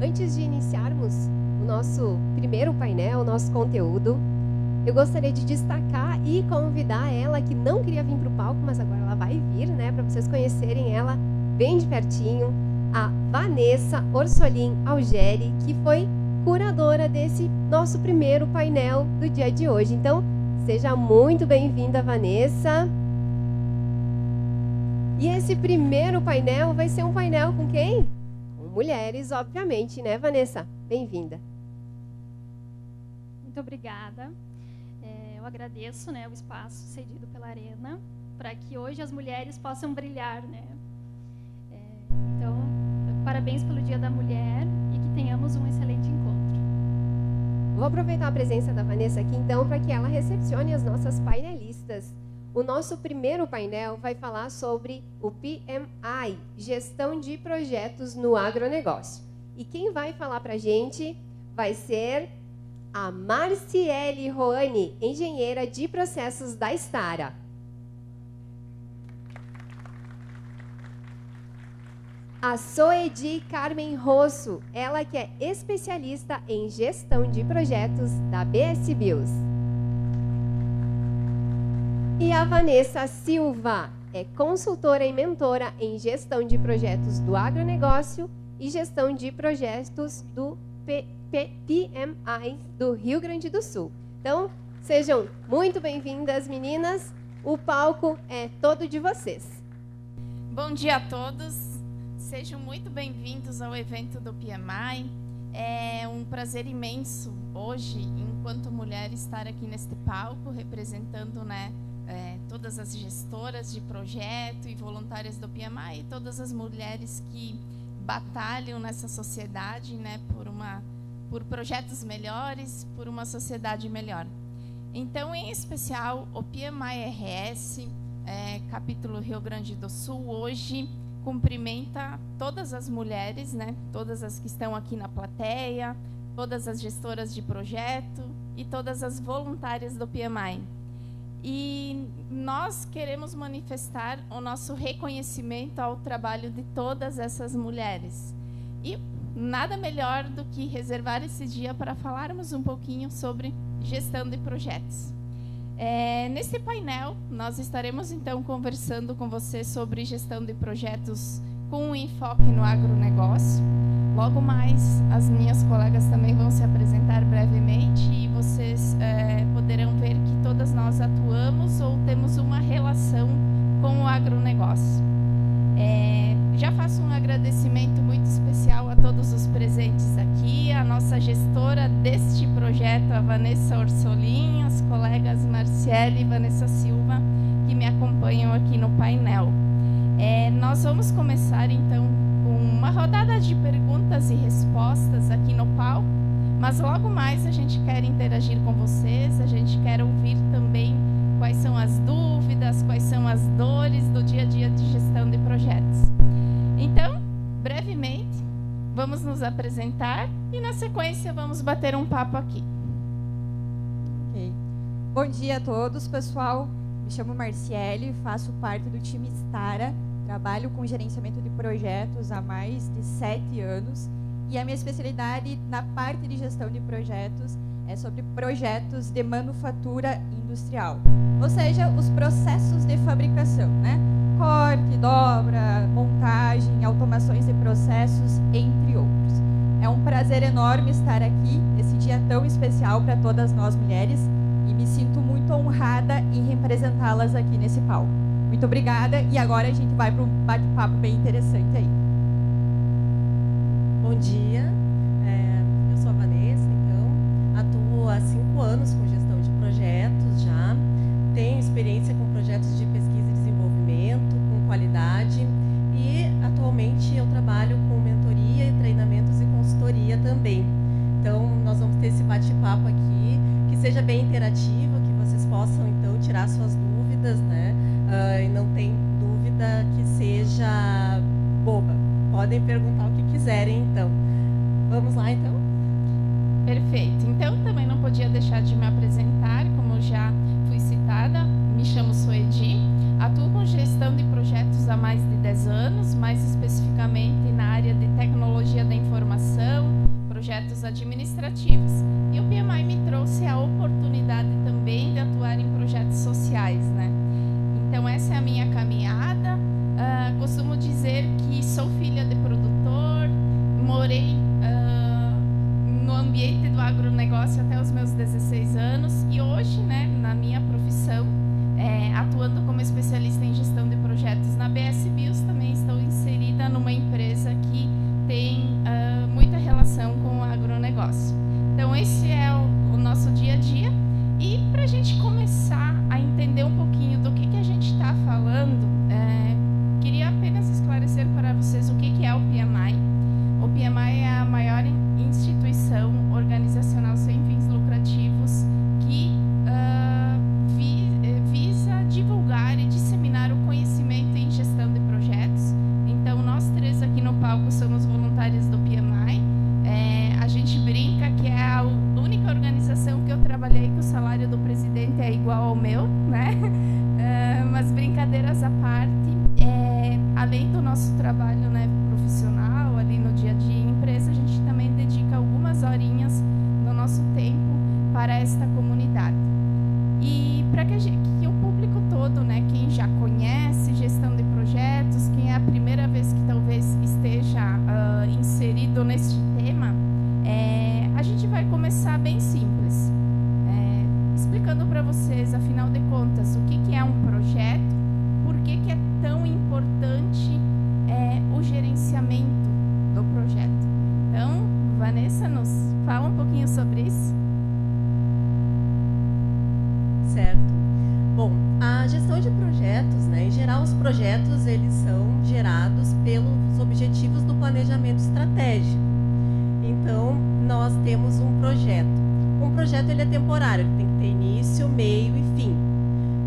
Antes de iniciarmos o nosso primeiro painel, o nosso conteúdo, eu gostaria de destacar e convidar ela, que não queria vir para o palco, mas agora ela vai vir, né, para vocês conhecerem ela bem de pertinho, a Vanessa Orsolin Algeri, que foi curadora desse nosso primeiro painel do dia de hoje. Então, seja muito bem-vinda, Vanessa. E esse primeiro painel vai ser um painel com quem? Com mulheres, obviamente, né, Vanessa? Bem-vinda. Muito obrigada. Eu agradeço, né, o espaço cedido pela Arena para que hoje as mulheres possam brilhar, né? Então, parabéns pelo Dia da Mulher e que tenhamos um excelente encontro. Vou aproveitar a presença da Vanessa aqui, então, para que ela recepcione as nossas painelistas. O nosso primeiro painel vai falar sobre o PMI, Gestão de Projetos no Agronegócio. E quem vai falar para a gente vai ser a Marciele Roane, engenheira de processos da Stara. A Soedi Carmen Rosso, ela que é especialista em gestão de projetos da BS Bios. E a Vanessa Silva é consultora e mentora em gestão de projetos do agronegócio e gestão de projetos do PMI do Rio Grande do Sul. Então, sejam muito bem-vindas, meninas. O palco é todo de vocês. Bom dia a todos. Sejam muito bem-vindos ao evento do PMI. É um prazer imenso hoje, enquanto mulher, estar aqui neste palco representando, né, todas as gestoras de projeto e voluntárias do PMI e todas as mulheres que batalham nessa sociedade, né, por projetos melhores, por uma sociedade melhor. Então, em especial, o PMI-RS, capítulo Rio Grande do Sul, hoje cumprimenta todas as mulheres, né, todas as que estão aqui na plateia, todas as gestoras de projeto e todas as voluntárias do PMI. E nós queremos manifestar o nosso reconhecimento ao trabalho de todas essas mulheres. E nada melhor do que reservar esse dia para falarmos um pouquinho sobre gestão de projetos. Nesse painel, nós estaremos então conversando com você sobre gestão de projetos com um enfoque no agronegócio. Logo mais, as minhas colegas também vão se apresentar brevemente e vocês poderão ver que todas nós atuamos ou temos uma relação com o agronegócio. Já faço um agradecimento muito especial a todos os presentes aqui, a nossa gestora deste projeto, a Vanessa Orsolin, as colegas Marciele e Vanessa Silva, que me acompanham aqui no painel. Nós vamos começar, então, com uma rodada de perguntas e respostas aqui no palco, mas logo mais a gente quer interagir com vocês, a gente quer ouvir também quais são as dúvidas, quais são as dores do dia a dia de gestão de projetos. Então, brevemente, vamos nos apresentar e, na sequência, vamos bater um papo aqui. Ok. Bom dia a todos, pessoal. Me chamo Marciele, faço parte do time Stara, trabalho com gerenciamento de projetos há mais de 7 anos e a minha especialidade na parte de gestão de projetos é sobre projetos de manufatura industrial, ou seja, os processos de fabricação, né? Corte, dobra, montagem, automações de processos, entre outros. É um prazer enorme estar aqui, esse dia tão especial para todas nós mulheres, e me sinto muito honrada em representá-las aqui nesse palco. Muito obrigada, e agora a gente vai para um bate-papo bem interessante aí. Bom dia, eu sou a Vanessa, então, atuo há 5 anos com gestão de projetos já, tenho experiência com projetos de pesquisa e desenvolvimento, com qualidade, e atualmente eu trabalho com mentoria e treinamentos e consultoria também. Então, nós vamos ter esse bate-papo aqui, que seja bem interativo, que vocês possam, então, tirar suas dúvidas, né? E não tem dúvida que seja boba. Podem perguntar o que quiserem, então. Vamos lá, então? Perfeito. Então, também não podia deixar de me apresentar, como já fui citada, me chamo Soedi, atuo com gestão de projetos há mais de 10 anos, mais especificamente na área de tecnologia da informação, administrativos, e o PMI me trouxe a oportunidade também de atuar em projetos sociais, né? Então essa é a minha caminhada. Costumo dizer que sou filha de produtor, morei no ambiente do agronegócio até os meus 16 anos e hoje, né, na minha profissão, atuando como especialista em gestão de projetos na BS Bios, também estou inserida numa empresa que tem muita relação com o agronegócio. Então esse é o nosso dia a dia, e para a gente começar a entender um pouquinho do que a gente está falando, queria apenas esclarecer para vocês o que é o PMI. O PMI é a maior instituição organizacional sem fins lucrativos que visa divulgar e disseminar o conhecimento em gestão de projetos. Então, nós três aqui no palco somos voluntários do PMI. A gente brinca que é a única organização que eu trabalhei que o salário do presidente é igual ao meu, né? Mas brincadeiras à parte, além do nosso trabalho, né, profissional, ali no dia a dia em empresa, a gente também dedica algumas horinhas no nosso tempo para esta comunidade. E para que o público todo, né, quem já conhece gestão de projetos, quem é a primeira vez que talvez esteja inserido neste tema, a gente vai começar bem simples, explicando para vocês, afinal de contas, o que é um projeto, por que é tão importante o gerenciamento do projeto. Então, Vanessa, nos fala um pouquinho sobre isso. Certo. Bom, a gestão de projetos, né, em geral, os projetos eles são gerados pelos objetivos do planejamento estratégico. Então, nós temos um projeto. Um projeto ele é temporário, ele tem que ter início, meio e fim.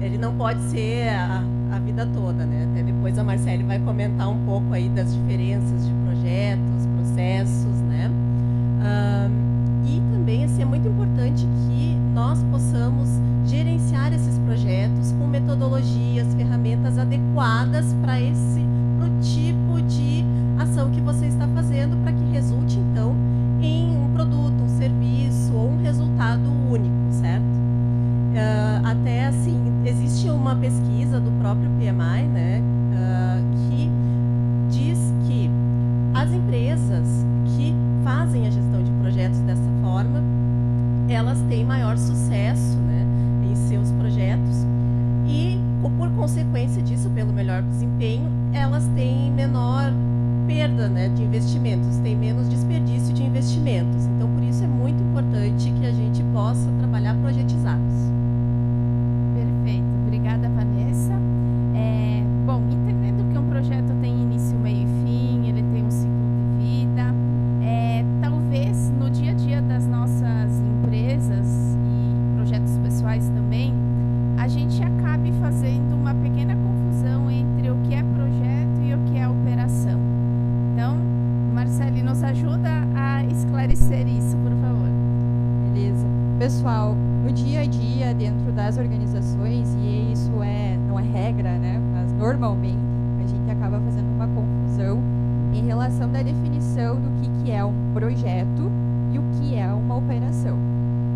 Ele não pode ser a vida toda, né? Até depois a Marcele vai comentar um pouco aí das diferenças de projetos, processos, né? E também assim, é muito importante que nós possamos gerenciar esses projetos com metodologias, ferramentas adequadas para pro tipo de ação que você está fazendo, para que resulte então em um produto, um serviço ou um resultado único, certo? Até assim, existe uma pesquisa do próprio PMI, né, que diz que as empresas que fazem a gestão de projetos dessa forma, elas têm maior sucesso, né, em seus projetos e, por consequência disso, pelo melhor desempenho, elas têm menor perda, né, de investimentos, têm menos desperdício de investimentos. Então, por isso é muito importante que a gente possa trabalhar projetizados. Perfeito, obrigada, Vanessa. Bom, entendendo que um projeto tem início, meio e fim, ele tem um ciclo de vida, talvez no dia a dia das nossas empresas e projetos pessoais também, a gente acabe fazendo uma pequena confusão entre o que é projeto e o que é operação. Então, Marcele, nos ajuda a esclarecer isso, por favor. Beleza. Pessoal, no dia a dia, dentro das organizações, e isso não é regra, né? Mas normalmente a gente acaba fazendo uma confusão em relação da definição do que é um projeto e o que é uma operação.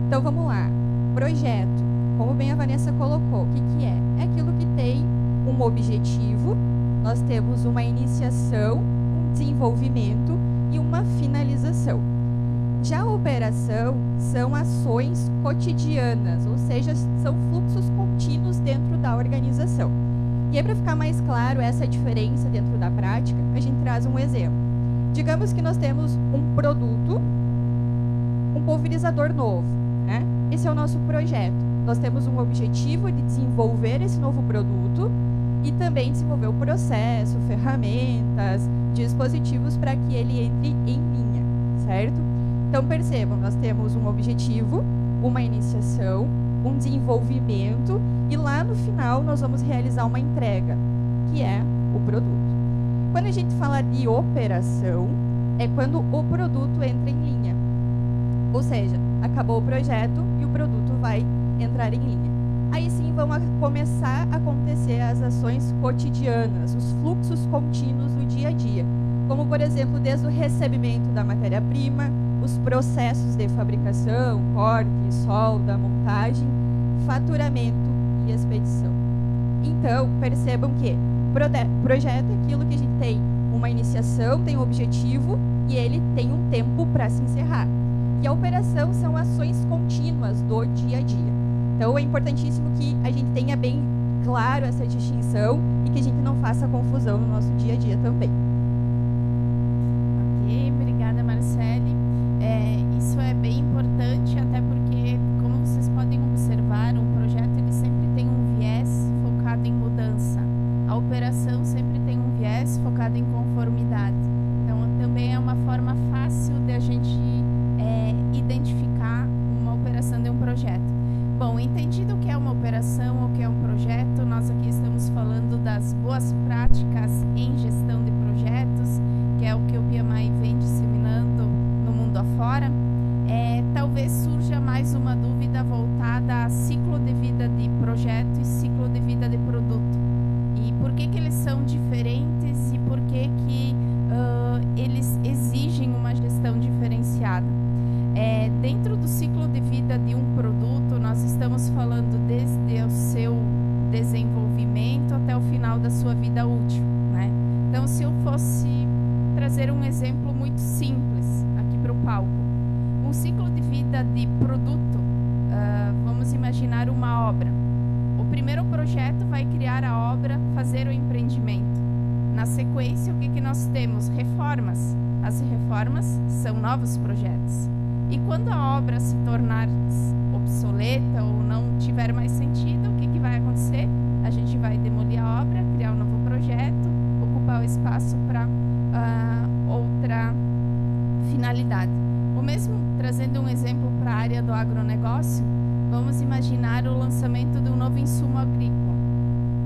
Então vamos lá. Projeto, como bem a Vanessa colocou, o que é? É aquilo que tem um objetivo, nós temos uma iniciação, um desenvolvimento e uma finalização. Já a operação são ações cotidianas, ou seja, são fluxos contínuos dentro da organização. E aí, para ficar mais claro essa diferença dentro da prática, a gente traz um exemplo. Digamos que nós temos um produto, um pulverizador novo, né? Esse é o nosso projeto. Nós temos um objetivo de desenvolver esse novo produto e também desenvolver o processo, ferramentas, dispositivos para que ele entre em linha, certo? Então, percebam, nós temos um objetivo, uma iniciação, um desenvolvimento e lá no final nós vamos realizar uma entrega, que é o produto. Quando a gente fala de operação, é quando o produto entra em linha. Ou seja, acabou o projeto e o produto vai entrar em linha. Aí sim vão começar a acontecer as ações cotidianas, os fluxos contínuos do dia a dia. Como, por exemplo, desde o recebimento da matéria-prima, os processos de fabricação, corte, solda, montagem, faturamento e expedição. Então, percebam que projeto é aquilo que a gente tem uma iniciação, tem um objetivo e ele tem um tempo para se encerrar. E a operação são ações contínuas do dia a dia. Então, é importantíssimo que a gente tenha bem claro essa distinção e que a gente não faça confusão no nosso dia a dia também. Ok, obrigada, Marcele. Isso é bem importante, até porque, como vocês podem observar, um projeto ele sempre tem um viés focado em mudança. A operação sempre tem um viés focado em conformidade. Então, também é uma forma fácil de a gente identificar uma operação de um projeto. Bom, entendido o que é uma operação, o que é um projeto, nós aqui estamos falando das boas práticas em gestão de projetos, que é o que o PMI vem disseminando no mundo afora. Talvez surja mais uma dúvida voltada a ciclo de vida de projeto e ciclo de vida de produto. E por que eles são diferentes e por que eles exigem uma gestão diferenciada. Dentro do ciclo de vida de um produto, nós estamos falando desde o seu desenvolvimento até o final da sua vida útil, né? Então, se eu fosse trazer um exemplo muito simples aqui para o palco, um ciclo de vida de produto, vamos imaginar uma obra. O primeiro projeto vai criar a obra, fazer o empreendimento. Na sequência, o que nós temos? Reformas. As reformas são novos projetos. E quando a obra se tornar obsoleta ou não tiver mais sentido, o que vai acontecer? A gente vai demolir a obra, criar um novo projeto, ocupar o espaço para outra finalidade. O mesmo, trazendo um exemplo para a área do agronegócio, vamos imaginar o lançamento de um novo insumo agrícola.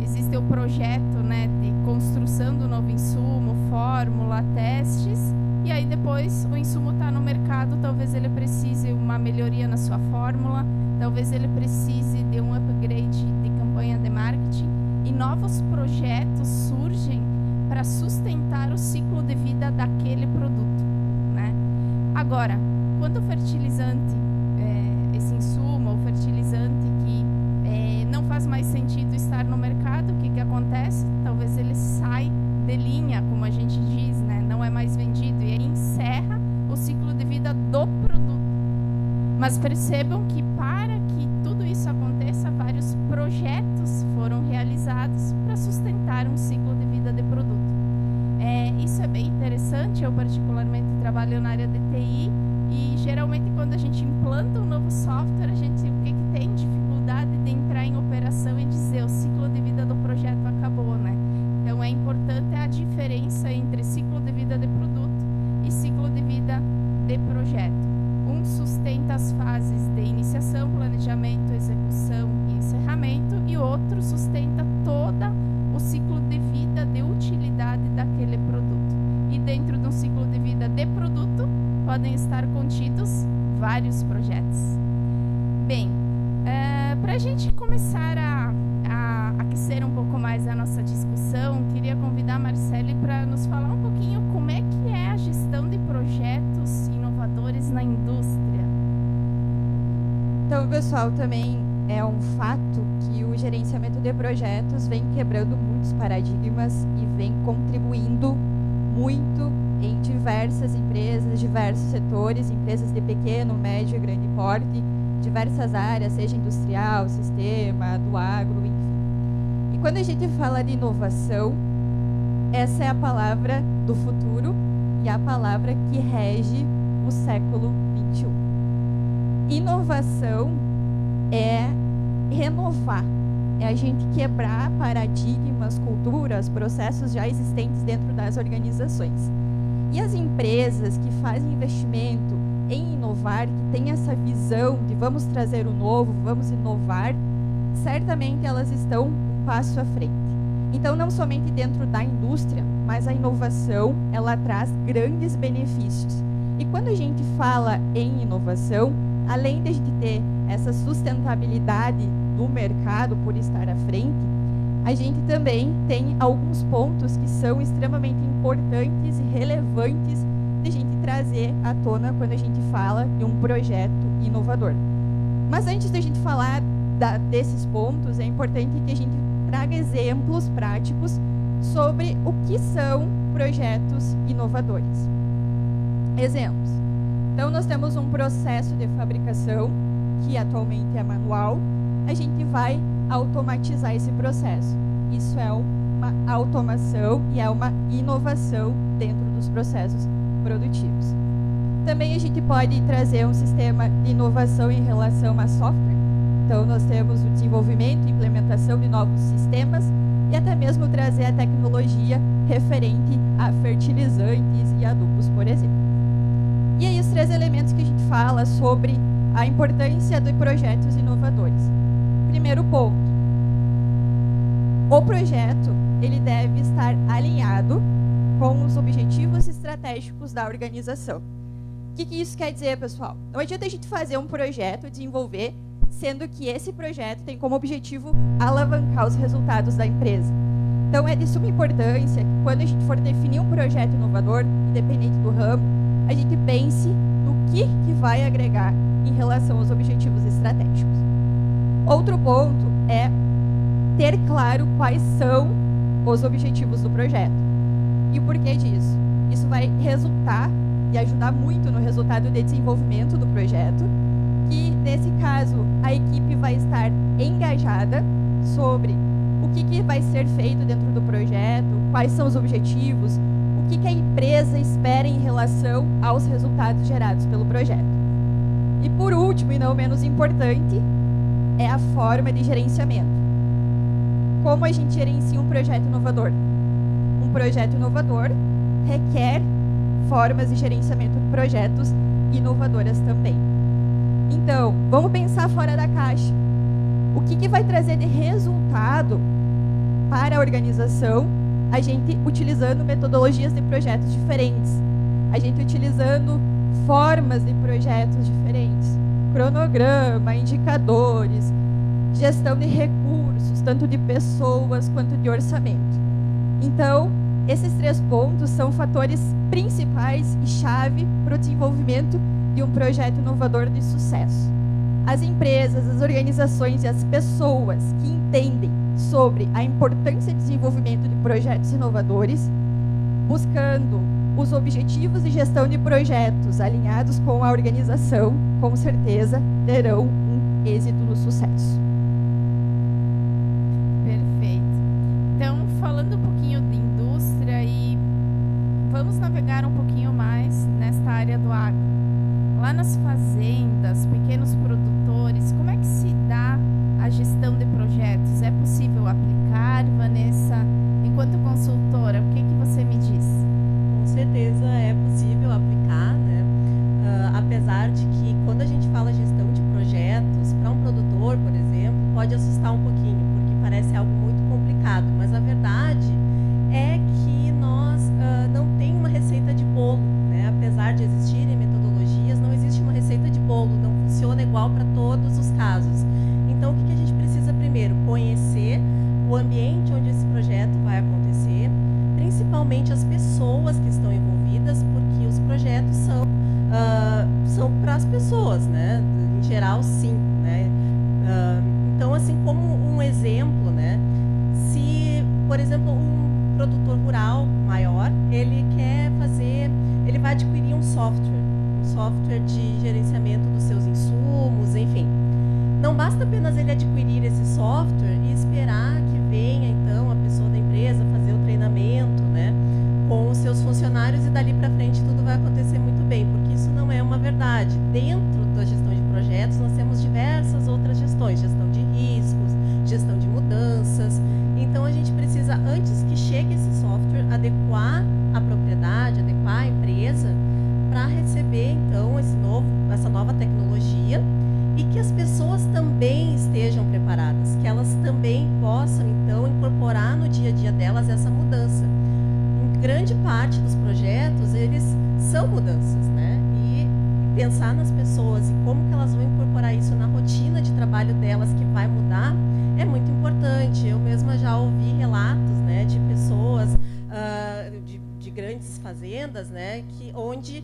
Existe o projeto, né, de construção do novo insumo, fórmula, testes, e aí depois o insumo está no mercado, talvez ele precise uma melhoria na sua fórmula, talvez ele precise de um upgrade de campanha de marketing, e novos projetos surgem para sustentar o ciclo de vida daquele produto, né? Agora, quando o fertilizante, esse insumo ou fertilizante que não faz mais sentido estar no mercado, o que acontece? Talvez ele sai de linha, como a gente diz, né? Não é mais vendido e aí encerra o ciclo de vida do produto. Mas percebam que para que tudo isso aconteça, vários projetos foram realizados para sustentar um ciclo de vida de produto. Isso é bem interessante. Eu particularmente trabalho na área de TI e geralmente quando a gente implanta um novo software, a gente tem dificuldade de entrar em operação e dizer o ciclo de vida do projeto acabou, né? Então é importante a diferença entre ciclo de vida de produto e ciclo de vida de projeto. Um sustenta as fases de iniciação, planejamento, execução e encerramento, e o outro sustenta todo o ciclo de vida de utilidade daquele produto. E dentro de um ciclo de vida de produto podem estar contidos vários projetos. Bem, para a gente começar a aquecer um pouco mais a nossa discussão, queria convidar a Marcele para nos falar um pouquinho como é que é a gestão de projetos inovadores na indústria. Então, pessoal, também é um fato que o gerenciamento de projetos vem quebrando muitos paradigmas e vem contribuindo muito em diversas empresas, diversos setores, empresas de pequeno, médio e grande porte, diversas áreas, seja industrial, sistema, do agro, enfim. E quando a gente fala de inovação, essa é a palavra do futuro e a palavra que rege o século XXI. Inovação é renovar, é a gente quebrar paradigmas, culturas, processos já existentes dentro das organizações. E as empresas que fazem investimento em inovar, que têm essa visão de vamos trazer o novo, vamos inovar, certamente elas estão um passo à frente. Então, não somente dentro da indústria, mas a inovação, ela traz grandes benefícios. E quando a gente fala em inovação, além de a gente ter essa sustentabilidade do mercado por estar à frente, a gente também tem alguns pontos que são extremamente importantes e relevantes importante a gente trazer à tona quando a gente fala de um projeto inovador. Mas antes da gente falar desses pontos, é importante que a gente traga exemplos práticos sobre o que são projetos inovadores. Exemplos. Então, nós temos um processo de fabricação, que atualmente é manual. A gente vai automatizar esse processo. Isso é uma automação e é uma inovação dentro dos processos produtivos. Também a gente pode trazer um sistema de inovação em relação a software. Então, nós temos o desenvolvimento e implementação de novos sistemas e até mesmo trazer a tecnologia referente a fertilizantes e adubos, por exemplo. E aí os 3 elementos que a gente fala sobre a importância de projetos inovadores. Primeiro ponto, o projeto ele deve estar alinhado com os objetivos estratégicos da organização. O que isso quer dizer, pessoal? Não adianta a gente fazer um projeto, desenvolver, sendo que esse projeto tem como objetivo alavancar os resultados da empresa. Então, é de suma importância que quando a gente for definir um projeto inovador, independente do ramo, a gente pense no que vai agregar em relação aos objetivos estratégicos. Outro ponto é ter claro quais são os objetivos do projeto. E o porquê disso? Isso vai resultar e ajudar muito no resultado de desenvolvimento do projeto, que, nesse caso, a equipe vai estar engajada sobre o que vai ser feito dentro do projeto, quais são os objetivos, o que a empresa espera em relação aos resultados gerados pelo projeto. E, por último, e não menos importante, é a forma de gerenciamento. Como a gente gerencia um projeto inovador? Um projeto inovador requer formas de gerenciamento de projetos inovadoras também. Então, vamos pensar fora da caixa. O que vai trazer de resultado para a organização a gente utilizando metodologias de projetos diferentes, a gente utilizando formas de projetos diferentes, cronograma, indicadores, gestão de recursos, tanto de pessoas quanto de orçamento. Então, esses 3 pontos são fatores principais e chave para o desenvolvimento de um projeto inovador de sucesso. As empresas, as organizações e as pessoas que entendem sobre a importância de desenvolvimento de projetos inovadores, buscando os objetivos de gestão de projetos alinhados com a organização, com certeza terão um êxito no sucesso. Perfeito. Então, falando um pouquinho de indústria e vamos navegar um pouquinho mais nesta área do agro. Lá nas fazendas, pequenos produtores, como é que se dá a gestão de projetos? É possível aplicar, Vanessa? Enquanto consultora, o que você me diz? Com certeza é possível aplicar, né? Apesar de que quando a gente fala gestão de projetos, para um produtor, por exemplo, pode assustar um pouquinho, porque parece algo muito complicado, mas a verdade é que nós não tem uma receita de bolo, né? Apesar de existirem metodologias, não existe uma receita de bolo, não funciona igual para todos os casos. Então, o que a gente precisa primeiro? Conhecer o ambiente onde esse projeto vai acontecer, principalmente as pessoas que estão envolvidas, porque os projetos são para as pessoas, né? Em geral, sim, né? Então, assim, como um exemplo, né? Se, por exemplo, um produtor rural maior, ele vai adquirir um software de gerenciamento dos seus insumos, enfim. Não basta apenas ele adquirir esse software e esperar que venha, então, a pessoa da empresa fazer o treinamento, né, com os seus funcionários e dali para frente tudo vai acontecer muito bem, porque isso não é uma verdade. Dentro da gestão de projetos, nós temos diversas outras gestões, gestão de riscos, gestão de mudanças. Então, a gente precisa, antes que chegue esse software, adequar a propriedade, adequar a empresa para receber, então, essa nova tecnologia e que as pessoas também estejam preparadas, que elas também possam, então, incorporar no dia a dia delas essa mudança. Em grande parte dos projetos, eles são mudanças, né? E pensar nas pessoas e como que elas vão incorporar isso na rotina de trabalho delas que vai mudar é muito importante. Eu mesma já ouvi relatos, né, de pessoas, de grandes fazendas, né, onde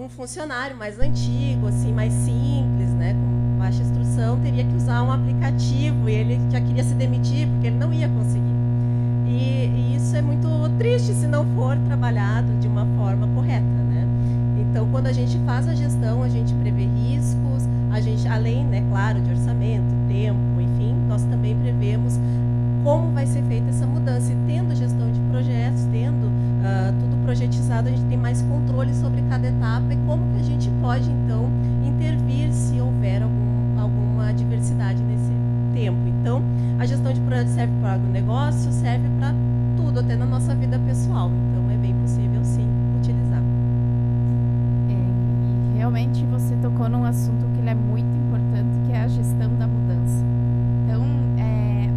um funcionário mais antigo, assim, mais simples, né, com baixa instrução, teria que usar um aplicativo e ele já queria se demitir porque ele não ia conseguir. E isso é muito triste se não for trabalhado de uma forma correta, né? Então, quando a gente faz a gestão, a gente prevê riscos, a gente, além, né, claro, de orçamento, tempo, enfim, nós também prevemos como vai ser feita essa mudança. E tendo gestão de projetos, tendo tudo projetizado, a gente tem mais controle sobre cada etapa e como que a gente pode, então, intervir se houver alguma adversidade nesse tempo. Então, a gestão de projetos serve para o agronegócio, serve para tudo, até na nossa vida pessoal. Então, é bem possível, sim, utilizar. E realmente você tocou num assunto que ele é muito importante, que é a gestão da mudança. Então,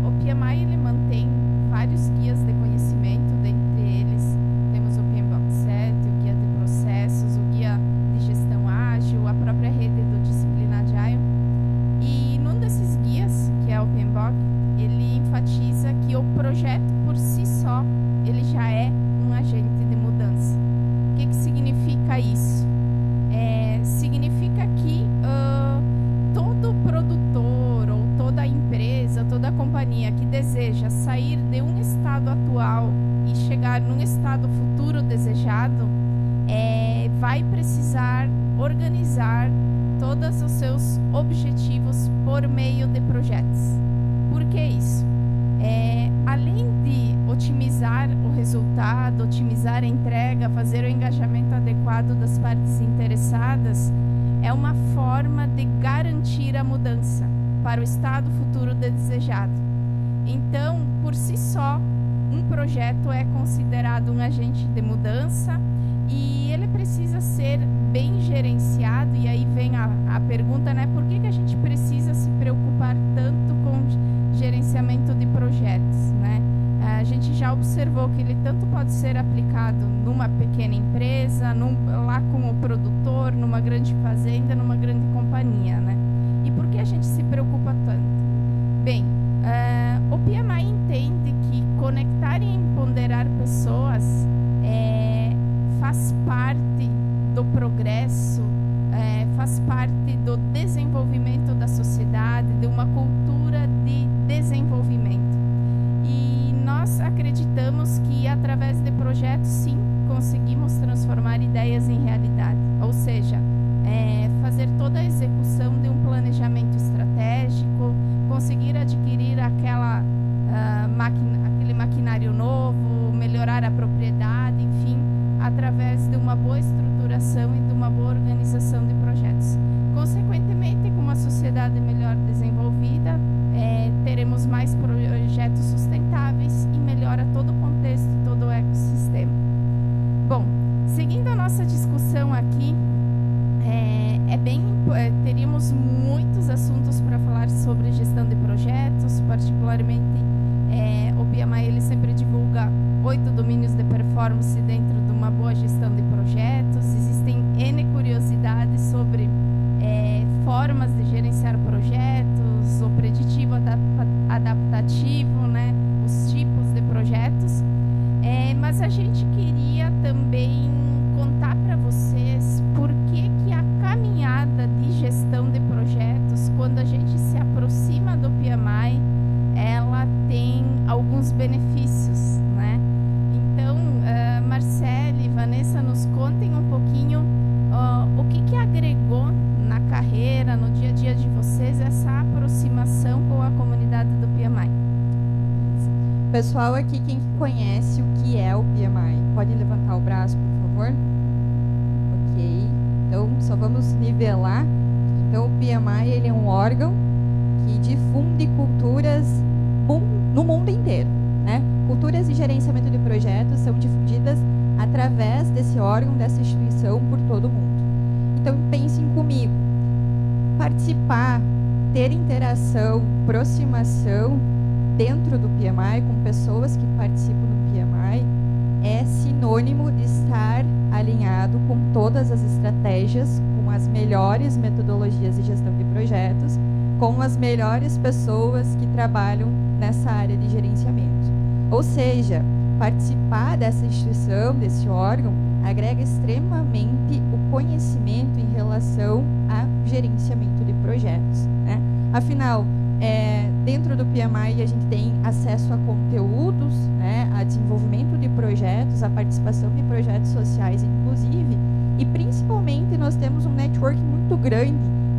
o PMI ele mantém vários guias de conhecimento, dentre eles temos o PMBOK 7, o guia de processos, o guia de gestão ágil, a própria rede do Disciplina Agile. E num desses guias, que é o PMBOK, ele enfatiza que o projeto por si só, ele já é um agente de mudança. O que significa isso? Significa que todo produtor ou toda empresa, toda companhia que deseja sair de um estado atual e chegar num estado futuro desejado, vai precisar organizar todos os seus objetivos por meio de projetos. Por que isso? Além de otimizar o resultado, otimizar a entrega, fazer o engajamento adequado das partes interessadas, é uma forma de garantir a mudança para o estado futuro desejado. Então, por si só, um projeto é considerado um agente de mudança e ele precisa ser bem gerenciado. E aí vem a pergunta, né? Por que a gente precisa se preocupar tanto com gerenciamento de projetos, né? A gente já observou que ele tanto pode ser aplicado numa pequena empresa, lá com o produtor, numa grande fazenda, numa grande companhia, né? E por que a gente se preocupa tanto? Bem, o PMI entende que conectar e empoderar pessoas faz parte do progresso, faz parte do desenvolvimento da sociedade, de uma cultura de desenvolvimento. E nós acreditamos que através de projetos, sim, conseguimos transformar ideias em realidade. Ou seja, fazer toda a execução de um planejamento estratégico, conseguir adquirir aquele maquinário novo, melhorar a propriedade, enfim, através de uma boa estruturação e de uma boa organização de projetos. Consequentemente, com uma sociedade melhor desenvolvida, teremos mais projetos sustentáveis e melhora todo o contexto, todo o ecossistema. Bom, seguindo a nossa discussão aqui, teríamos muitos assuntos para falar sobre gestão de projetos, particularmente o PMI ele sempre divulga 8 domínios de performance dentro de uma boa gestão de projetos. Existem N curiosidades sobre formas de gerenciar projetos, o preditivo adaptativo, né, os tipos de projetos. Mas a gente queria também contar para vocês por que a caminhada de gestão de projetos, quando a gente se aproxima do PMI, ela tem alguns benefícios, né? Então, Marcele e Vanessa, nos contem um pouquinho o que agregou na carreira, no dia a dia de vocês, essa aproximação com a comunidade do PMI. Pessoal aqui, quem conhece o que é o PMI, pode levantar o braço, por favor? Ok. Então, só vamos nivelar. Então, o PMI ele é um órgão que difunde culturas no mundo inteiro, né? Culturas e gerenciamento de projetos são difundidas através desse órgão, dessa instituição, por todo o mundo. Então, pensem comigo. Participar, ter interação, aproximação dentro do PMI, com pessoas que participam do PMI, é sinônimo de estar alinhado com todas as estratégias, com as melhores metodologias de gestão de projetos, com as melhores pessoas que trabalham nessa área de gerenciamento. Ou seja, participar dessa instituição, desse órgão, agrega extremamente o conhecimento em relação ao gerenciamento de projetos, né? Afinal, dentro do PMI a gente tem acesso a conteúdos, né, a desenvolvimento de projetos, a participação de projetos sociais, inclusive, e principalmente nós temos um network muito grande,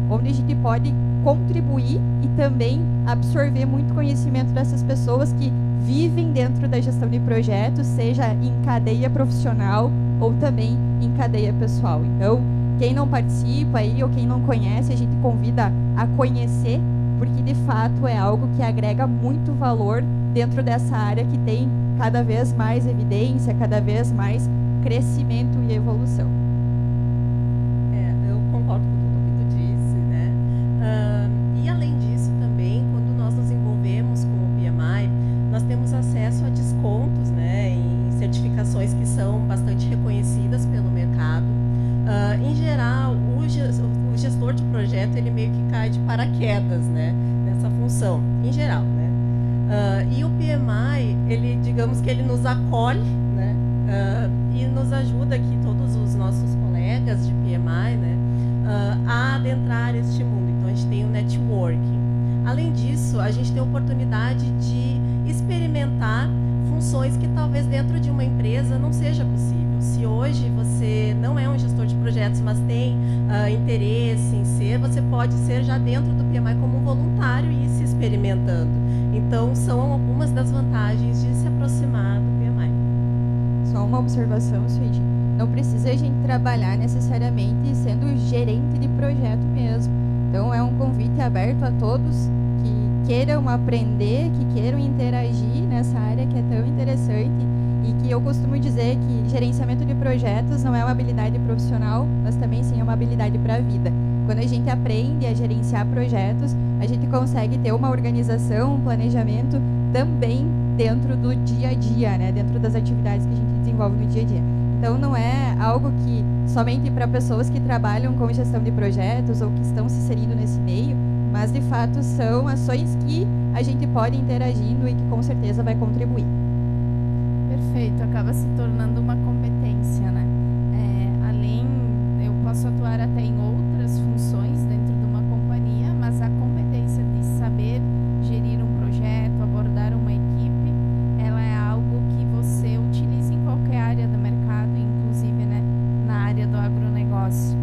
onde a gente pode contribuir e também absorver muito conhecimento dessas pessoas que vivem dentro da gestão de projetos, seja em cadeia profissional ou também em cadeia pessoal. Então, quem não participa aí ou quem não conhece, a gente convida a conhecer, porque de fato é algo que agrega muito valor dentro dessa área que tem cada vez mais evidência, cada vez mais crescimento e evolução. Eu concordo com tudo que tu disse, né? E além disso também, quando nós nos envolvemos com o PMI, nós temos acesso a descontos, né, em certificações que são bastante reconhecidas pelo mercado. Em geral, o gestor de projeto, ele meio que cai de paraquedas, né, nessa função, em geral, né? E o PMI, ele, digamos que ele nos acolhe, né, e nos ajuda aqui, todos os nossos colegas de PMI, né, a adentrar este mundo. Então, a gente tem o networking. Além disso, a gente tem a oportunidade de experimentar funções que talvez dentro de uma empresa não seja possível. Se hoje você não é um gestor de projetos, mas tem interesse em ser, você pode ser já dentro do PMI como um voluntário e ir se experimentando. Então, são algumas das vantagens de se aproximar do PMI. Só uma observação, Suíde. Não precisa a gente trabalhar necessariamente sendo gerente de projeto mesmo. Então, é um convite aberto a todos que queiram aprender, que queiram interagir nessa área que é tão interessante e que eu costumo dizer que gerenciamento de projetos não é uma habilidade profissional, mas também sim é uma habilidade para a vida. Quando a gente aprende a gerenciar projetos, a gente consegue ter uma organização, um planejamento também dentro do dia a dia, né? Dentro das atividades que a gente desenvolve no dia a dia. Então, não é algo que somente para pessoas que trabalham com gestão de projetos ou que estão se inserindo nesse meio, mas de fato são ações que a gente pode ir interagindo e que com certeza vai contribuir. Perfeito, acaba se tornando uma competência, né? Eu posso atuar até em outras funções dentro de uma companhia, mas a competência de saber gerir um projeto, abordar uma equipe, ela é algo que você utiliza em qualquer área do mercado, inclusive, né, na área do agronegócio.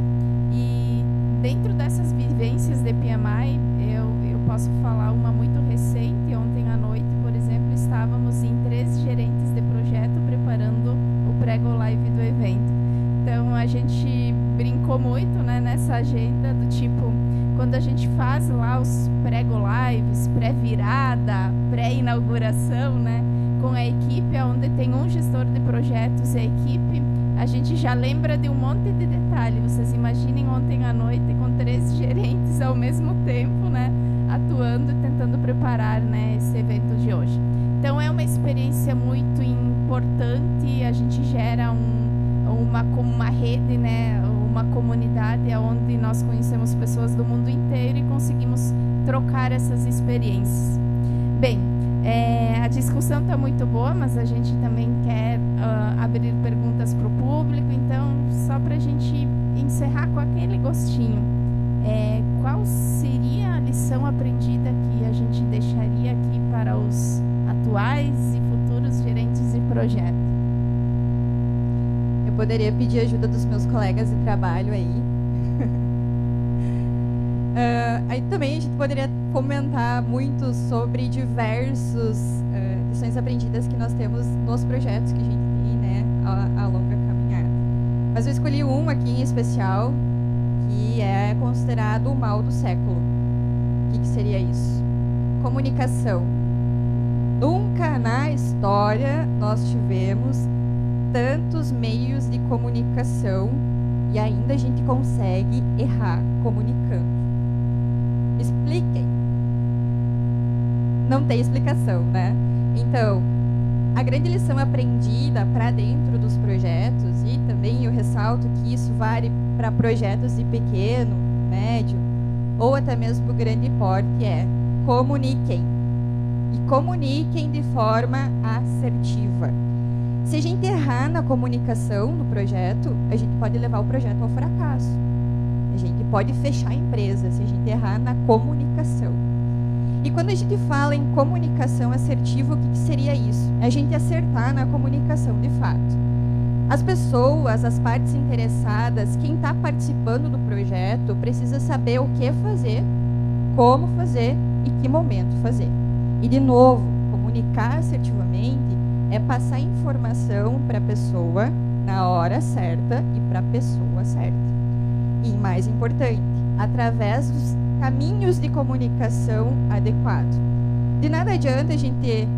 E dentro dessas vivências de PMI, eu posso falar uma muito recente. Ontem à noite, por exemplo, estávamos em 3 gerentes de projeto preparando o pré-go live do evento. Então, a gente brincou muito, né, nessa agenda do tipo, quando a gente faz lá os pré-go lives, pré-virada, pré-inauguração, né, com a equipe, onde tem um gestor de projetos e a equipe, a gente já lembra de um monte de detalhe. Vocês imaginem ontem à noite com 3 gerentes ao mesmo tempo, né, atuando e tentando preparar, né, esse evento de hoje. Então, é uma experiência muito importante. A gente gera uma rede, né, uma comunidade onde nós conhecemos pessoas do mundo inteiro e conseguimos trocar essas experiências. Bem, a discussão está muito boa, mas a gente também quer abrir perguntas para o público. Então, só para a gente encerrar com aquele gostinho, qual seria a lição aprendida que a gente deixaria aqui para os atuais e futuros gerentes de projeto? Eu poderia pedir ajuda dos meus colegas de trabalho aí. Aí também a gente poderia comentar muito sobre diversas lições aprendidas que nós temos nos projetos que a gente tem, né, a longa caminhada. Mas eu escolhi um aqui em especial, que é considerado o mal do século. O que seria isso? Comunicação. Nunca na história nós tivemos tantos meios de comunicação e ainda a gente consegue errar comunicando. Expliquem. Não tem explicação, né? Então, a grande lição aprendida para dentro dos projetos, e também eu ressalto que isso vale para projetos de pequeno, médio ou até mesmo grande porte, é comuniquem. E comuniquem de forma assertiva. Se a gente errar na comunicação do projeto, a gente pode levar o projeto ao fracasso. A gente pode fechar a empresa se a gente errar na comunicação. E quando a gente fala em comunicação assertiva, o que seria isso? É a gente acertar na comunicação de fato. As pessoas, as partes interessadas, quem está participando do projeto, precisa saber o que fazer, como fazer e que momento fazer. E, de novo, comunicar assertivamente é passar informação para a pessoa na hora certa e para a pessoa certa. E, mais importante, através dos caminhos de comunicação adequados. De nada adianta a gente ter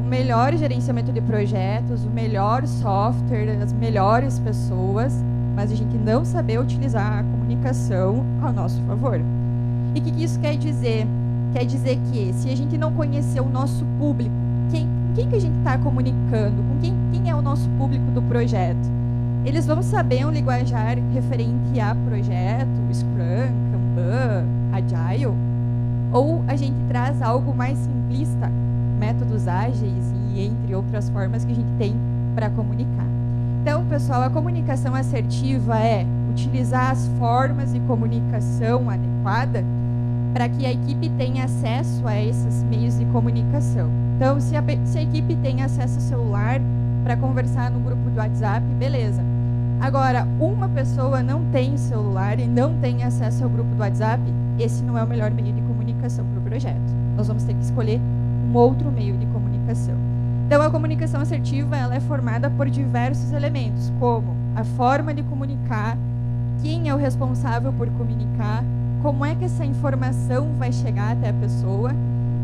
o melhor gerenciamento de projetos, o melhor software, as melhores pessoas, mas a gente não saber utilizar a comunicação ao nosso favor. E o que isso quer dizer? Quer dizer que se a gente não conhecer o nosso público, quem que a gente está comunicando, com quem é o nosso público do projeto, eles vão saber um linguajar referente a projeto, Scrum, Kanban, Agile, ou a gente traz algo mais simplista, métodos ágeis e entre outras formas que a gente tem para comunicar. Então, pessoal, a comunicação assertiva é utilizar as formas de comunicação adequada para que a equipe tenha acesso a esses meios de comunicação. Então, se a equipe tem acesso ao celular para conversar no grupo do WhatsApp, beleza. Agora, uma pessoa não tem celular e não tem acesso ao grupo do WhatsApp, esse não é o melhor meio de comunicação para o projeto. Nós vamos ter que escolher um outro meio de comunicação. Então, a comunicação assertiva ela é formada por diversos elementos, como a forma de comunicar, quem é o responsável por comunicar, como é que essa informação vai chegar até a pessoa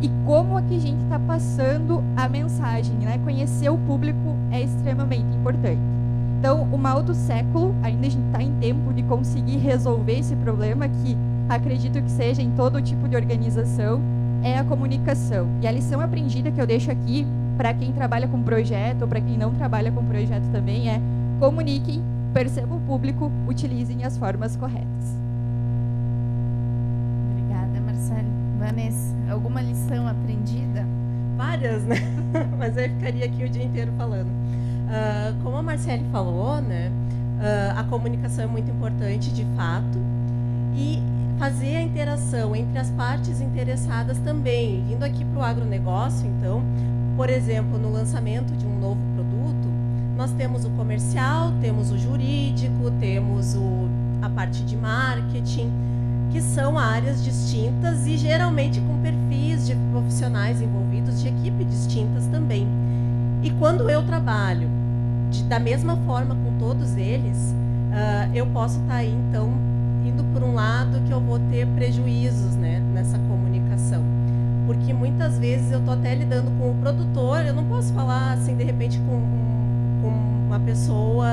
e como é que a gente está passando a mensagem, né? Conhecer o público é extremamente importante. Então, o mal do século, ainda a gente está em tempo de conseguir resolver esse problema que acredito que seja em todo tipo de organização, é a comunicação. E a lição aprendida que eu deixo aqui, para quem trabalha com projeto ou para quem não trabalha com projeto também, é comuniquem, percebam o público, utilizem as formas corretas. Obrigada, Marcelo. Vanessa, alguma lição aprendida? Várias, né? Mas eu ficaria aqui o dia inteiro falando. Como a Marcele falou, né? A comunicação é muito importante, de fato, e fazer a interação entre as partes interessadas também. Vindo aqui para o agronegócio, então, por exemplo, no lançamento de um novo produto, nós temos o comercial, temos o jurídico, temos a parte de marketing, que são áreas distintas e geralmente com perfis de profissionais envolvidos, de equipe distintas também. E quando eu trabalho da mesma forma com todos eles, eu posso estar aí, então, indo por um lado que eu vou ter prejuízos, né, nessa comunicação. Porque muitas vezes eu estou até lidando com o produtor, eu não posso falar assim, de repente, com uma pessoa,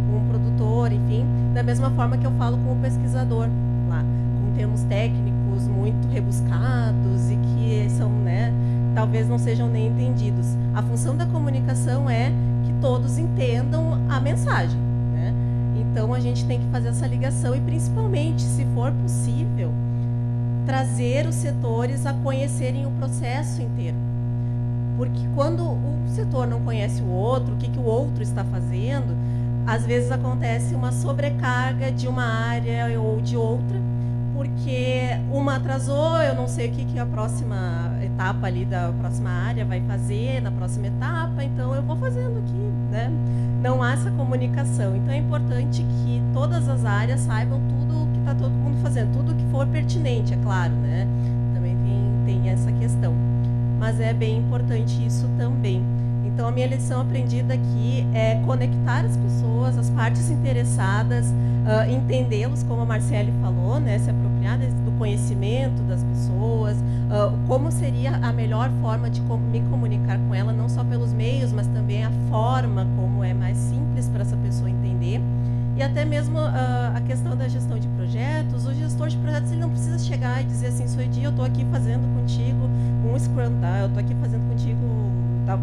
com um produtor, enfim, da mesma forma que eu falo com o pesquisador lá, com termos técnicos muito rebuscados e que são, né, talvez não sejam nem entendidos. A função da comunicação é que todos entendam a mensagem, né? Então a gente tem que fazer essa ligação e, principalmente, se for possível, trazer os setores a conhecerem o processo inteiro. Porque quando um setor não conhece o outro, o que o outro está fazendo, às vezes acontece uma sobrecarga de uma área ou de outra, porque uma atrasou, eu não sei o que a próxima etapa ali da próxima área vai fazer na próxima etapa, então eu vou fazendo aqui, né? Não há essa comunicação. Então é importante que todas as áreas saibam tudo o que está todo mundo fazendo, tudo que for pertinente, é claro, né? Também tem essa questão. Mas é bem importante isso também. Então a minha lição aprendida aqui é conectar as pessoas, as partes interessadas, entendê-los, como a Marcele falou, né, se apropriar do conhecimento das pessoas, como seria a melhor forma de me comunicar com ela, não só pelos meios, mas também a forma como é mais simples para essa pessoa entender. E até mesmo a questão da gestão de projetos, o gestor de projetos ele não precisa chegar e dizer assim, Soedi, eu estou aqui fazendo contigo um Scrum, tá? Eu estou aqui fazendo contigo tal.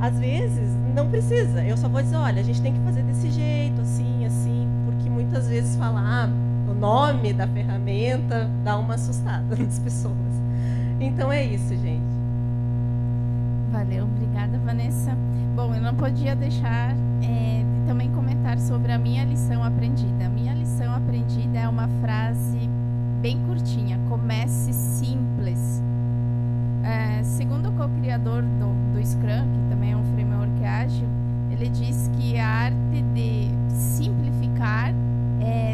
Às vezes, não precisa. Eu só vou dizer, olha, a gente tem que fazer desse jeito, assim, assim, porque muitas vezes falar o nome da ferramenta dá uma assustada nas pessoas. Então é isso, gente. Valeu, obrigada, Vanessa. Bom, eu não podia deixar de também comentar sobre a minha lição aprendida. A minha lição aprendida é uma frase bem curtinha: comece simples. Segundo o co-criador do Scrum, que também é um framework ágil, ele diz que a arte de simplificar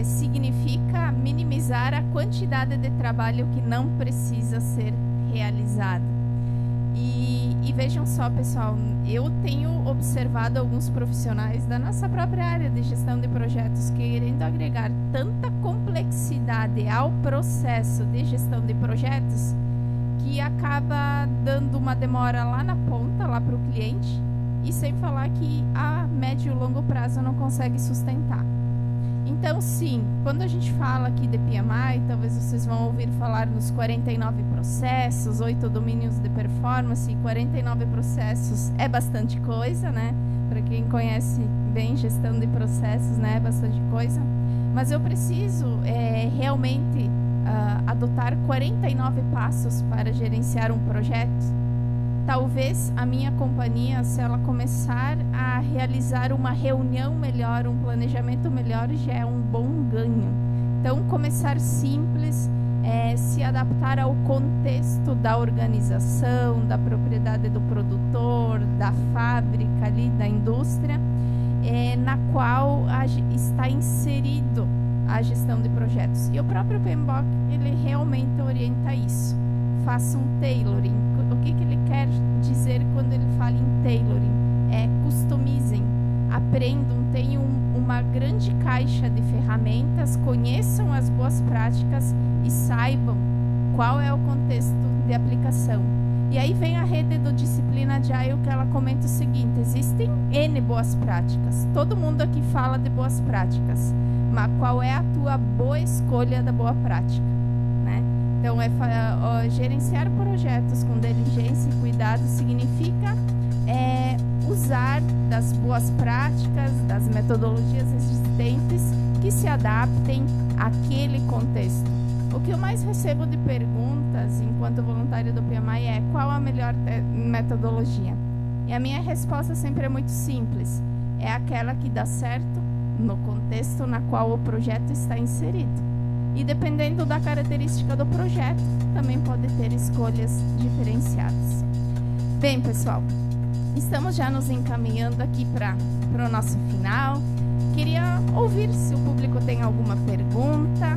significa minimizar a quantidade de trabalho que não precisa ser realizado. E vejam só, pessoal, eu tenho observado alguns profissionais da nossa própria área de gestão de projetos querendo agregar tanta complexidade ao processo de gestão de projetos que acaba dando uma demora lá na ponta, lá para o cliente, e sem falar que a médio e longo prazo não consegue sustentar. Então, sim, quando a gente fala aqui de PMI, talvez vocês vão ouvir falar nos 49 processos, 8 domínios de performance. 49 processos é bastante coisa, né? Para quem conhece bem gestão de processos, né? É bastante coisa. Mas eu preciso realmente adotar 49 passos para gerenciar um projeto. Talvez a minha companhia, se ela começar a realizar uma reunião melhor, um planejamento melhor, já é um bom ganho. Então, começar simples, se adaptar ao contexto da organização, da propriedade do produtor, da fábrica ali, da indústria, na qual está inserido a gestão de projetos. E o próprio PMBOK, ele realmente orienta isso. Faça um tailoring. O que ele quer dizer quando ele fala em tailoring? Customizem, aprendam, tenham uma grande caixa de ferramentas, conheçam as boas práticas e saibam qual é o contexto de aplicação. E aí vem a rede do Disciplina Agile, que ela comenta o seguinte: existem N boas práticas, todo mundo aqui fala de boas práticas, mas qual é a tua boa escolha da boa prática? Então, gerenciar projetos com diligência e cuidado significa usar das boas práticas, das metodologias existentes que se adaptem àquele contexto. O que eu mais recebo de perguntas enquanto voluntário do PMI é: qual a melhor metodologia? E a minha resposta sempre é muito simples: é aquela que dá certo no contexto na qual o projeto está inserido. E dependendo da característica do projeto, também pode ter escolhas diferenciadas. Bem, pessoal, estamos já nos encaminhando aqui para o nosso final. Queria ouvir se o público tem alguma pergunta.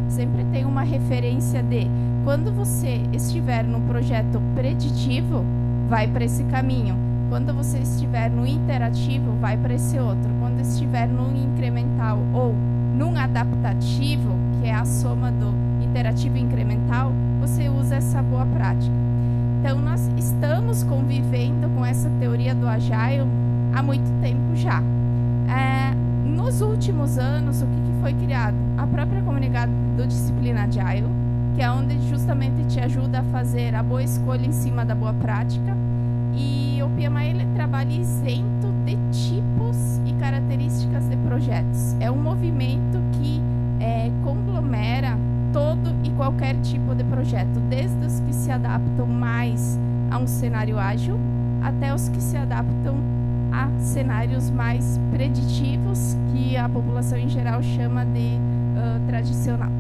Sempre tem uma referência de quando você estiver no projeto preditivo, vai para esse caminho. Quando você estiver no interativo, vai para esse outro. Quando estiver no incremental ou num adaptativo, que é a soma do interativo e incremental, você usa essa boa prática. Então, nós estamos convivendo com essa teoria do Agile há muito tempo já. Nos últimos anos, o que foi criado? A própria comunidade do Disciplina Agile, que é onde justamente te ajuda a fazer a boa escolha em cima da boa prática. E o PMI ele trabalha isento de tipos e características características de projetos. É um movimento que conglomera todo e qualquer tipo de projeto, desde os que se adaptam mais a um cenário ágil, até os que se adaptam a cenários mais preditivos, que a população em geral chama de tradicional.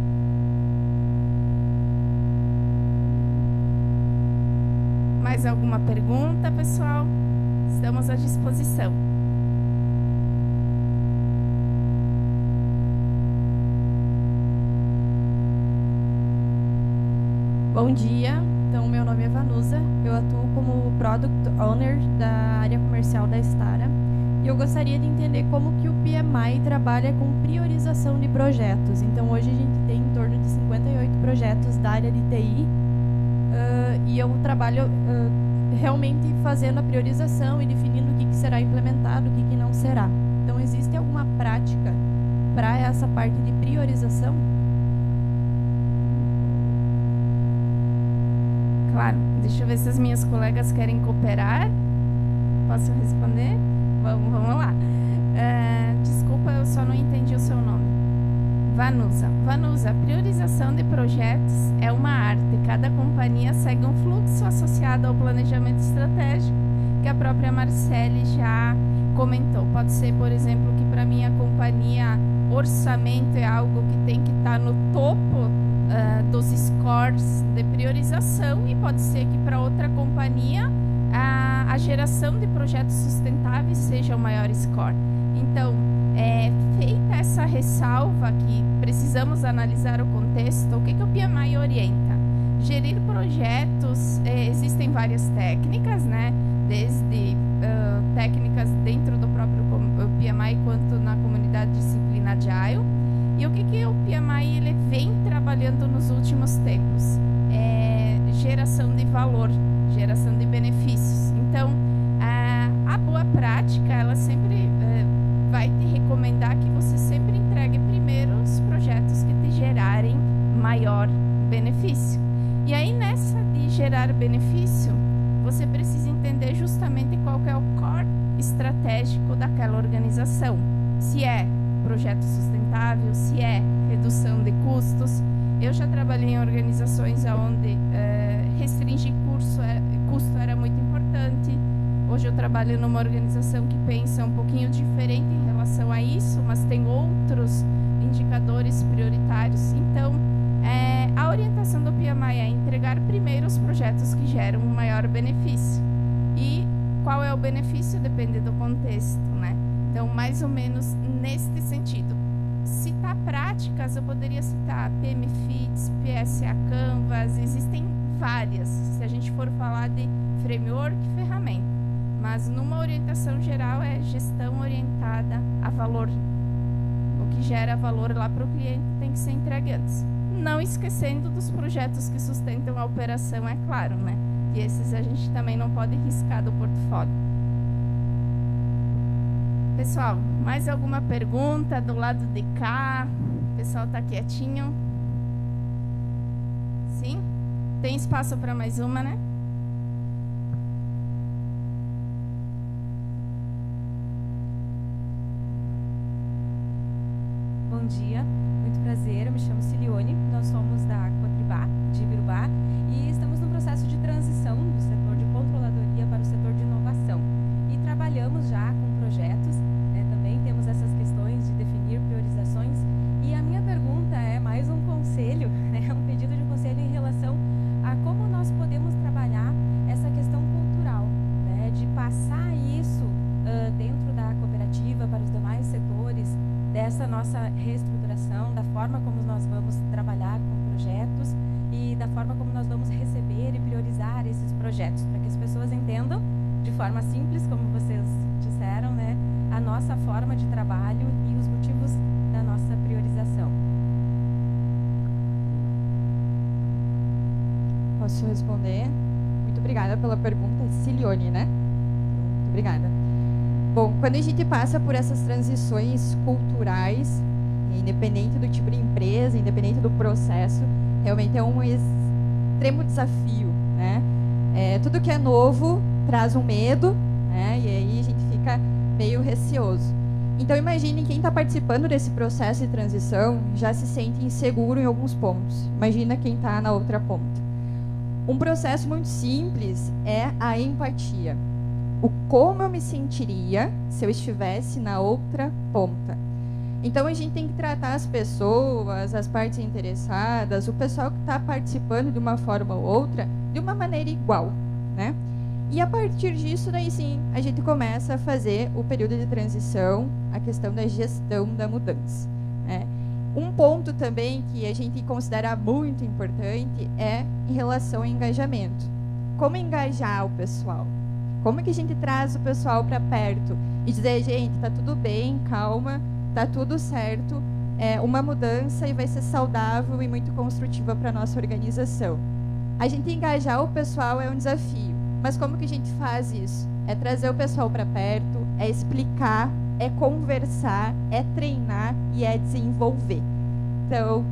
Mais alguma pergunta, pessoal? Estamos à disposição. Bom dia, então meu nome é Vanusa, eu atuo como Product Owner da área comercial da Stara e eu gostaria de entender como que o PMI trabalha com priorização de projetos. Então hoje a gente tem em torno de 58 projetos da área de TI e eu trabalho realmente fazendo a priorização e definindo o que será implementado, o que não será. Então existe alguma prática para essa parte de priorização? Claro, deixa eu ver se as minhas colegas querem cooperar. Posso responder? Vamos lá. Desculpa, eu só não entendi o seu nome. Vanusa. Vanusa, priorização de projetos é uma arte. Cada companhia segue um fluxo associado ao planejamento estratégico, que a própria Marcele já comentou. Pode ser, por exemplo, que para minha companhia orçamento é algo que tem que estar no topo dos scores de priorização, e pode ser que para outra companhia a geração de projetos sustentáveis seja o maior score. Então, feita essa ressalva que precisamos analisar o contexto, o que o PMI orienta? Gerir projetos, existem várias técnicas, né? Desde técnicas dentro do próprio PMI quanto na comunidade disciplina Agile. E o que o PMI ele vem trabalhando nos últimos tempos? Geração de valor, geração de benefícios. Então, a boa prática, ela sempre vai te recomendar que você sempre entregue primeiro os projetos que te gerarem maior benefício. E aí, nessa de gerar benefício, você precisa entender justamente qual que é o core estratégico daquela organização. Se é projeto sustentável, se é redução de custos. Eu já trabalhei em organizações onde restringir custo era muito importante. Hoje eu trabalho numa organização que pensa um pouquinho diferente em relação a isso, mas tem outros indicadores prioritários. Então, a orientação do PMI é entregar primeiro os projetos que geram um maior benefício. E qual é o benefício? Depende do contexto, né? Então, mais ou menos neste sentido. Citar práticas, eu poderia citar PMFITS, PSA Canvas, existem várias, se a gente for falar de framework, ferramenta. Mas numa orientação geral é gestão orientada a valor. O que gera valor lá para o cliente tem que ser entregue antes. Não esquecendo dos projetos que sustentam a operação, é claro, né? E esses a gente também não pode riscar do portfólio. Pessoal, mais alguma pergunta do lado de cá? O pessoal está quietinho? Sim? Tem espaço para mais uma, né? Bom dia, muito prazer, eu me chamo Cilione, nós somos da Cotribá, de Ibirubá, e estamos no processo de transição do setor de controladoria para o setor de inovação. E trabalhamos já com projetos, né, também temos essas questões de definir priorizações, e a minha pergunta é mais um conselho, né, um pedido de conselho em relação a como nós podemos trabalhar essa questão cultural, né, de passar isso dentro da cooperativa para os demais setores, dessa nossa reestruturação, da forma como nós vamos trabalhar com projetos e da forma como nós vamos receber e priorizar esses projetos, para que as pessoas entendam de forma simples, como vocês disseram, né, a nossa forma de trabalho e os motivos da nossa priorização. Posso responder? Muito obrigada pela pergunta, Cilione, né? Muito obrigada. Bom, quando a gente passa por essas transições culturais, independente do tipo de empresa, independente do processo, realmente é um extremo desafio, né? Tudo que é novo traz um medo, né? E aí a gente fica meio receoso. Então, imagine quem está participando desse processo de transição já se sente inseguro em alguns pontos. Imagina quem está na outra ponta. Um processo muito simples é a empatia. O como eu me sentiria se eu estivesse na outra ponta. Então, a gente tem que tratar as pessoas, as partes interessadas, o pessoal que está participando de uma forma ou outra, de uma maneira igual, né? E a partir disso, daí sim, a gente começa a fazer o período de transição, a questão da gestão da mudança, né? Um ponto também que a gente considera muito importante é em relação ao engajamento. Como engajar o pessoal? Como que a gente traz o pessoal para perto e dizer, gente, tá tudo bem, calma, tá tudo certo, é uma mudança e vai ser saudável e muito construtiva para a nossa organização. A gente engajar o pessoal é um desafio, mas como que a gente faz isso? É trazer o pessoal para perto, é explicar, é conversar, é treinar e é desenvolver. Então,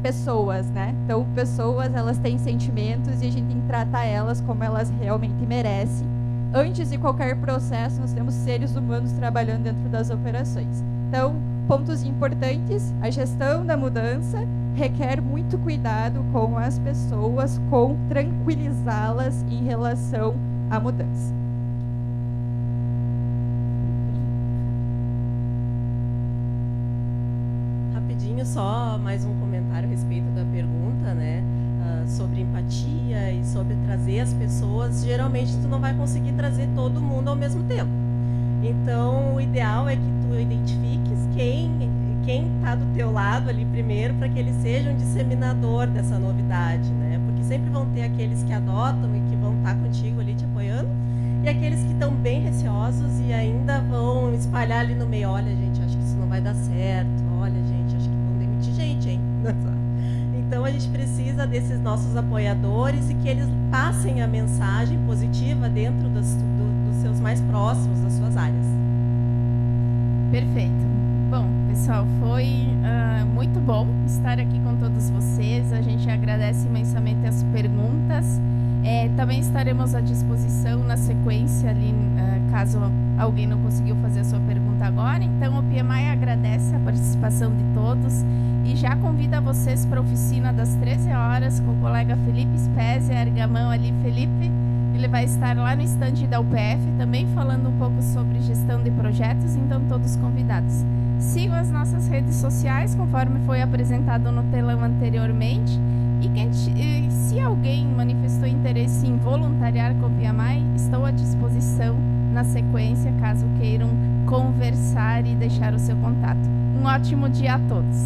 pessoas, né? Então, pessoas, elas têm sentimentos e a gente tem que tratar elas como elas realmente merecem. Antes de qualquer processo, nós temos seres humanos trabalhando dentro das operações. Então, pontos importantes, a gestão da mudança requer muito cuidado com as pessoas, com tranquilizá-las em relação à mudança. Rapidinho, só mais um comentário a respeito da pergunta, né? Sobre empatia e sobre trazer as pessoas. Geralmente, tu não vai conseguir trazer todo mundo ao mesmo tempo. Então, o ideal é que tu identifiques quem está do teu lado ali primeiro, para que ele seja um disseminador dessa novidade, né? Porque sempre vão ter aqueles que adotam e que vão estar contigo ali te apoiando, e aqueles que estão bem receosos e ainda vão espalhar ali no meio, olha, gente, acho que isso não vai dar certo, olha, gente, acho que vão demitir gente, hein? Então, a gente precisa desses nossos apoiadores e que eles passem a mensagem positiva dentro dos seus mais próximos, das suas áreas. Perfeito. Bom, pessoal, foi muito bom estar aqui com todos vocês. A gente agradece imensamente as perguntas. Também estaremos à disposição na sequência ali, caso alguém não conseguiu fazer a sua pergunta agora. Então, o PMI agradece a participação de todos e já convida vocês para a oficina das 13 horas com o colega Felipe Spezia. Erga a mão ali, Felipe. Ele vai estar lá no estande da UPF, também falando um pouco sobre gestão de projetos, então todos convidados. Sigam as nossas redes sociais, conforme foi apresentado no telão anteriormente. E se alguém manifestou interesse em voluntariar com o PMI, estou à disposição na sequência, caso queiram conversar e deixar o seu contato. Um ótimo dia a todos.